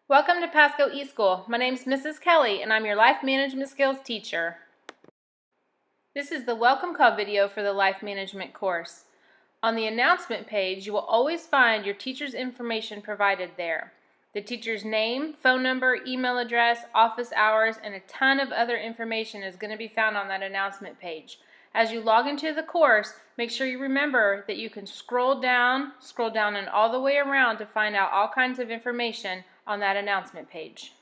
Welcome to Pasco eSchool. My name is Mrs. Kelly and I'm your Life Management Skills teacher. This is the welcome call video for the Life Management course. On the announcement page, you will always find your teacher's information provided there. The teacher's name, phone number, email address, office hours, and a ton of other information is going to be found on that announcement page. As you log into the course, make sure you remember that you can scroll down and all the way around to find out all kinds of information on that announcement page.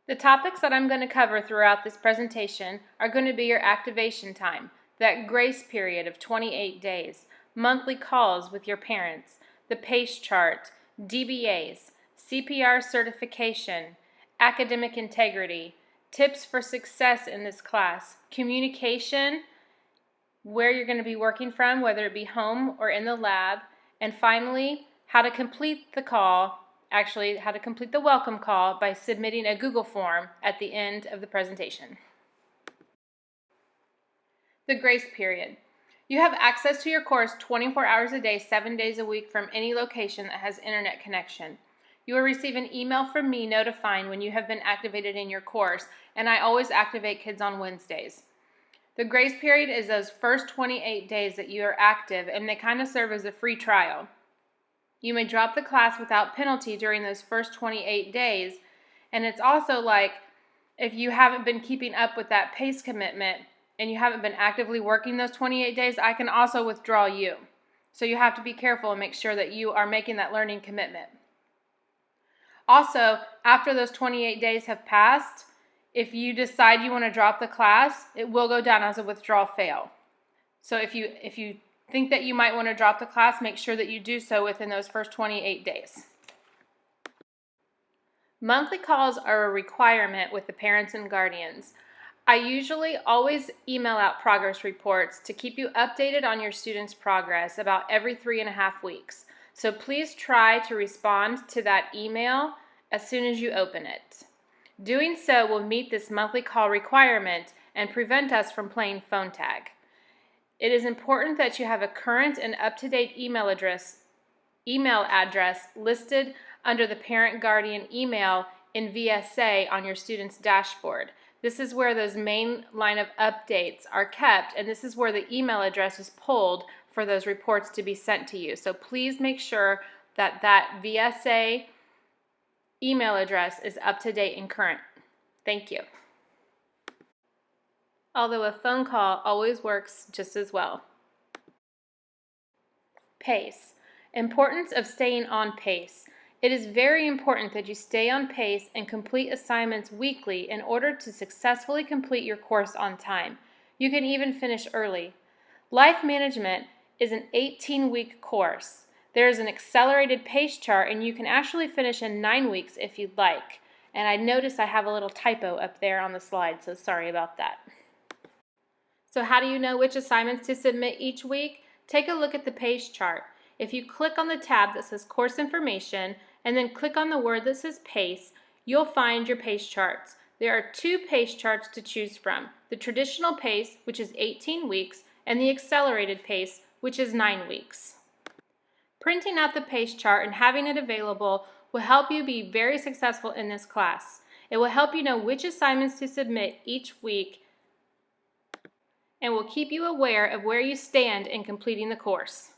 The topics that I'm going to cover throughout this presentation are going to be your activation time, that grace period of 28 days, monthly calls with your parents, the PACE chart, DBAs, CPR certification, academic integrity, tips for success in this class, communication, where you're going to be working from, whether it be home or in the lab, and finally, how to complete the call, how to complete the welcome call by submitting a Google form at the end of the presentation. The grace period. You have access to your course 24 hours a day, 7 days a week from any location that has internet connection. You will receive an email from me notifying when you have been activated in your course, and I always activate kids on Wednesdays. The grace period is those first 28 days that you are active, and they kind of serve as a free trial. You may drop the class without penalty during those first 28 days, and it's also like if you haven't been keeping up with that PACE commitment and you haven't been actively working those 28 days, I can also withdraw you. So you have to be careful and make sure that you are making that learning commitment. Also, after those 28 days have passed, if you decide you want to drop the class, it will go down as a withdrawal fail. So if you think that you might want to drop the class, make sure that you do so within those first 28 days. Monthly calls are a requirement with the parents and guardians. I usually always email out progress reports to keep you updated on your students' progress about every 3.5 weeks. So please try to respond to that email as soon as you open it. Doing so will meet this monthly call requirement and prevent us from playing phone tag. It is important that you have a current and up-to-date email address listed under the parent-guardian email in VSA on your student's dashboard. This is where those main line of updates are kept, and this is where the email address is pulled for those reports to be sent to you. So please make sure that that VSA email address is up-to-date and current. Thank you. Although a phone call always works just as well. PACE. Importance of staying on pace. It is very important that you stay on pace and complete assignments weekly in order to successfully complete your course on time. You can even finish early. Life Management is an 18-week course. There is an accelerated PACE chart, and you can actually finish in 9 weeks if you'd like. And I notice I have a little typo up there on the slide, so sorry about that. So how do you know which assignments to submit each week? Take a look at the PACE chart. If you click on the tab that says Course Information and then click on the word that says PACE, you'll find your PACE charts. There are 2 PACE charts to choose from, the traditional PACE, which is 18 weeks, and the accelerated PACE, which is 9 weeks. Printing out the PACE chart and having it available will help you be very successful in this class. It will help you know which assignments to submit each week and will keep you aware of where you stand in completing the course.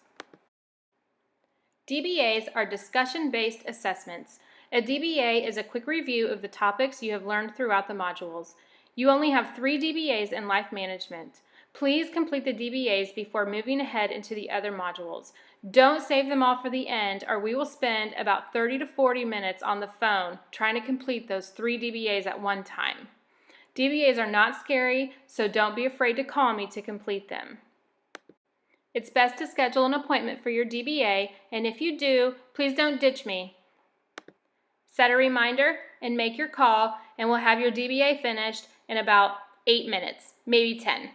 DBAs are discussion-based assessments. A DBA is a quick review of the topics you have learned throughout the modules. You only have 3 DBAs in Life Management. Please complete the DBAs before moving ahead into the other modules. Don't save them all for the end, or we will spend about 30 to 40 minutes on the phone trying to complete those 3 DBAs at one time. DBAs are not scary, so don't be afraid to call me to complete them. It's best to schedule an appointment for your DBA, and if you do, please don't ditch me. Set a reminder and make your call, and we'll have your DBA finished in about 8 minutes, maybe 10.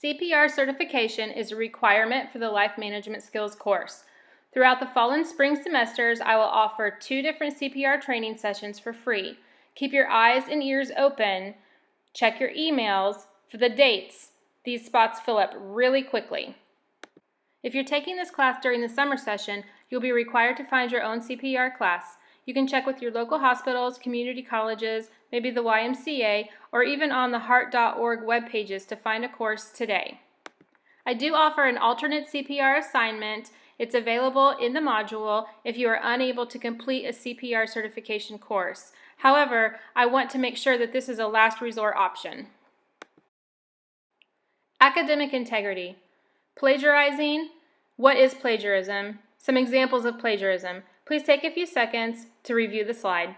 CPR certification is a requirement for the Life Management Skills course. Throughout the fall and spring semesters, I will offer 2 different CPR training sessions for free. Keep your eyes and ears open. Check your emails for the dates. These spots fill up really quickly. If you're taking this class during the summer session, you'll be required to find your own CPR class. You can check with your local hospitals, community colleges, maybe the YMCA, or even on the heart.org web pages to find a course today. I do offer an alternate CPR assignment. It's available in the module if you are unable to complete a CPR certification course. However, I want to make sure that this is a last resort option. Academic integrity. Plagiarizing. What is plagiarism? Some examples of plagiarism. Please take a few seconds to review the slide.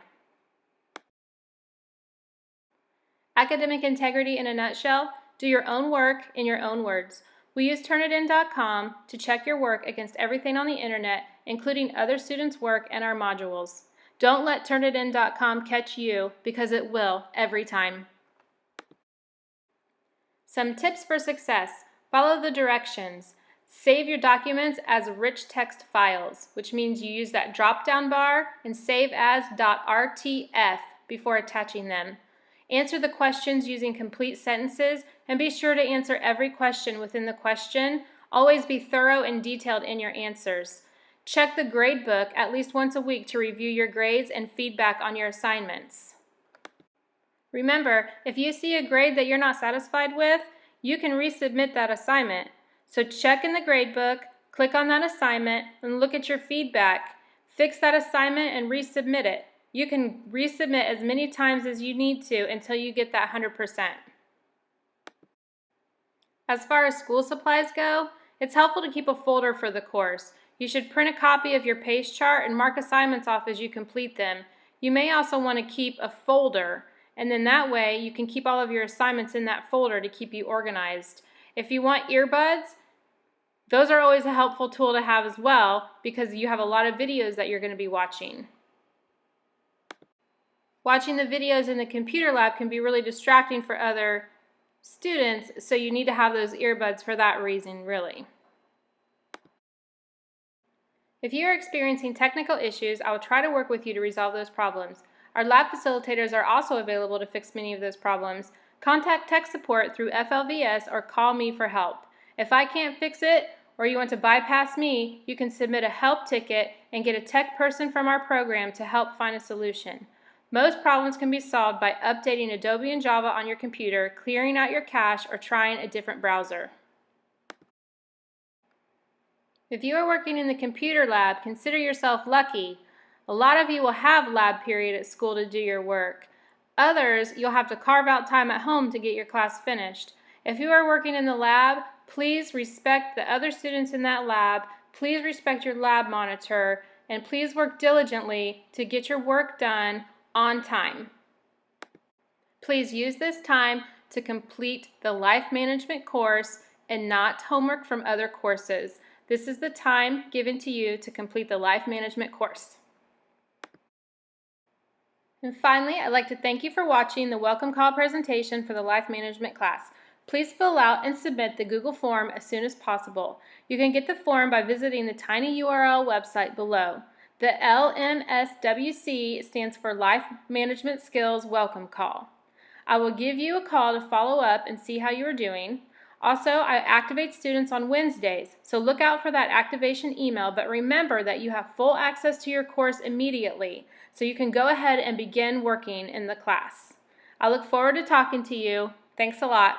Academic integrity in a nutshell: do your own work in your own words. We use Turnitin.com to check your work against everything on the internet, including other students' work and our modules. Don't let Turnitin.com catch you, because it will every time. Some tips for success. Follow the directions. Save your documents as rich text files, which means you use that drop-down bar and save as .rtf before attaching them. Answer the questions using complete sentences, and be sure to answer every question within the question. Always be thorough and detailed in your answers. Check the grade book at least once a week to review your grades and feedback on your assignments. Remember, if you see a grade that you're not satisfied with, you can resubmit that assignment. So check in the grade book, click on that assignment, and look at your feedback. Fix that assignment and resubmit it. You can resubmit as many times as you need to until you get that 100%. As far as school supplies go, it's helpful to keep a folder for the course. You should print a copy of your PACE chart and mark assignments off as you complete them. You may also want to keep a folder, and then that way you can keep all of your assignments in that folder to keep you organized. If you want earbuds, those are always a helpful tool to have as well, because you have a lot of videos that you're going to be watching. Watching the videos in the computer lab can be really distracting for other students, so you need to have those earbuds for that reason, really. If you are experiencing technical issues, I will try to work with you to resolve those problems. Our lab facilitators are also available to fix many of those problems. Contact tech support through FLVS or call me for help. If I can't fix it, or you want to bypass me, you can submit a help ticket and get a tech person from our program to help find a solution. Most problems can be solved by updating Adobe and Java on your computer, clearing out your cache, or trying a different browser. If you are working in the computer lab, consider yourself lucky. A lot of you will have lab period at school to do your work. Others, you'll have to carve out time at home to get your class finished. If you are working in the lab, please respect the other students in that lab, please respect your lab monitor, and please work diligently to get your work done on time. Please use this time to complete the life management course and not homework from other courses. This is the time given to you to complete the life management course. And finally, I'd like to thank you for watching the welcome call presentation for the life management class. Please fill out and submit the Google form as soon as possible. You can get the form by visiting the tiny URL website below. The Lms Wc stands for Life Management Skills Welcome Call. I will give you a call to follow up and see how you are doing. Also, I activate students on Wednesdays, so look out for that activation email, but remember that you have full access to your course immediately, so you can go ahead and begin working in the class. I look forward to talking to you. Thanks a lot.